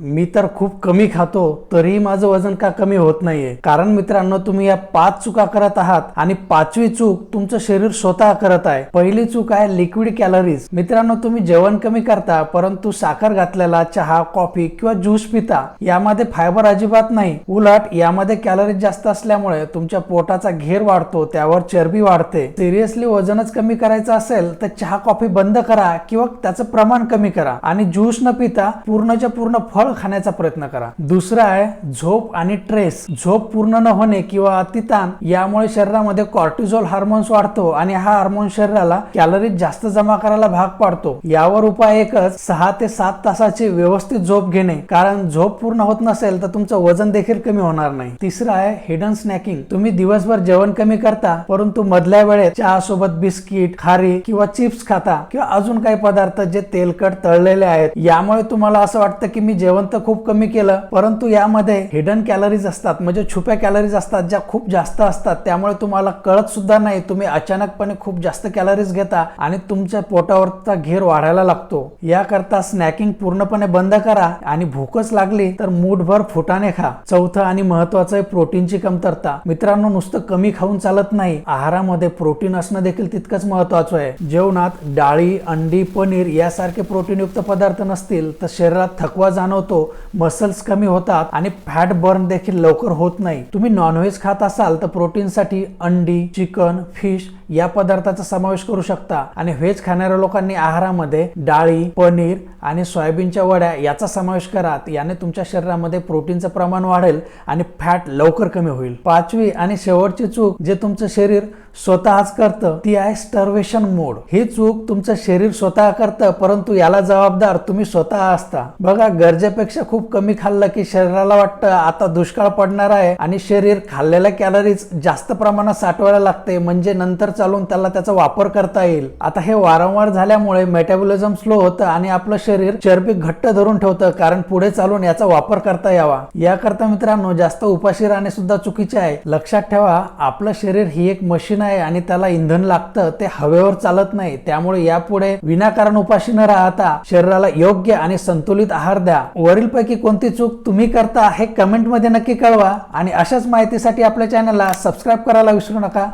मी तर खूप कमी खातो तरीही माझं वजन का कमी होत नाहीये? कारण मित्रांनो, तुम्ही या 5 चुका करत आहात आणि 5वी चूक तुमचं शरीर स्वतः करत आहे. पहिली चूक आहे लिक्विड कॅलरीज. मित्रांनो, तुम्ही जेवण कमी करता परंतु साखर घातलेला चहा, कॉफी किंवा ज्यूस पिता. यामध्ये फायबर अजिबात नाही. उलट यामध्ये कॅलरीज जास्त असल्यामुळे तुमच्या पोटाचा घेर वाढतो, त्यावर चरबी वाढते. सिरियसली वजनच कमी करायचं असेल तर चहा, कॉफी बंद करा किंवा त्याचं प्रमाण कमी करा आणि ज्यूस न पिता पूर्णच्या पूर्ण फळ खाण्याचा प्रयत्न करा. दुसरा आहे झोप आणि स्ट्रेस. झोप पूर्ण न होणे किंवा अतिताण यामुळे शरीरामध्ये कॉर्टिझोल हार्मोन्स वाढतो आणि हा हार्मोन शरीराला कॅलरीज जास्त जमा करायला भाग पाडतो. यावर उपाय एकच, 6 ते 7 तासाची व्यवस्थित झोप घेणे. कारण झोप पूर्ण होत नसेल तर तुमचं वजन देखील कमी होणार नाही. तिसरा आहे हिडन स्नॅकिंग. तुम्ही दिवसभर जेवण कमी करता परंतु मधल्या वेळेत चहा सोबत बिस्किट, खारी किंवा चिप्स खाता किंवा अजून काही पदार्थ जे तेलकट तळलेले आहेत. यामुळे तुम्हाला असं वाटतं की मी जेवण तर खूप कमी केलं, परंतु यामध्ये हिडन कॅलरीज असतात, म्हणजे छुप्या कॅलरीज असतात ज्या खूप जास्त असतात. त्यामुळे तुम्हाला कळत सुद्धा नाही, तुम्ही अचानकपणे खूप जास्त कॅलरीज घेता आणि तुमच्या पोटावरचा घेर वाढायला लागतो. याकरता स्नॅकिंग पूर्णपणे बंद करा आणि भूकच लागली तर मूठभर फुटाणे खा. चौथं आणि महत्वाचं आहे प्रोटीनची कमतरता. मित्रांनो, नुसतं कमी खाऊन चालत नाही, आहारामध्ये प्रोटीन असणं देखील तितकंच महत्वाचं आहे. जेवणात डाळी, अंडी, पनीर यासारखे प्रोटीनयुक्त पदार्थ नसतील तर शरीरात थकवा जाणवतो, मसल्स कमी होतात आणि फॅट बर्न देखील लवकर होत नाही. तुम्ही नॉनव्हेज खात असाल तर प्रोटीनसाठी अंडी, चिकन, फिश या पदार्थाचा समावेश करू शकता आणि व्हेज खाणाऱ्या लोकांनी आहारामध्ये डाळी, पनीर आणि सोयाबीनच्या वड्या याचा समावेश करा. याने तुमच्या शरीरामध्ये प्रोटीनचं प्रमाण वाढेल आणि फॅट लवकर कमी होईल. 5वी आणि शेवटची चूक जे तुमचं शरीर स्वतःच करतं ती आहे स्टर्वेशन मोड. ही चूक तुमचं शरीर स्वतः करतं परंतु याला जबाबदार तुम्ही स्वतः असता. बघा, गरजेपेक्षा खूप कमी खाल्लं की शरीराला वाटतं आता दुष्काळ पडणार आहे आणि शरीर खाल्लेल्या कॅलरीज जास्त प्रमाणात साठवायला लागते, म्हणजे नंतर चालून त्याला त्याचा वापर करता येईल. आता हे वारंवार झाल्यामुळे मेटाबॉलिझम स्लो होतं आणि आपलं शरीर चरबी घट्ट धरून ठेवतं, कारण पुढे चालून याचा वापर करता यावा. याकरता मित्रांनो, जास्त उपाशी राहणे सुद्धा चुकीचे आहे. लक्षात ठेवा, आपलं शरीर ही एक मशीन आहे आणि त्याला इंधन लागतं, ते हवेवर चालत नाही. त्यामुळे यापुढे विनाकारण उपाशी न राहता शरीराला योग्य आणि संतुलित आहार द्या. वरीलपैकी कोणती चूक तुम्ही करता हे कमेंट मध्ये नक्की कळवा आणि अशाच माहितीसाठी आपल्या चॅनलला सबस्क्राईब करायला विसरू नका.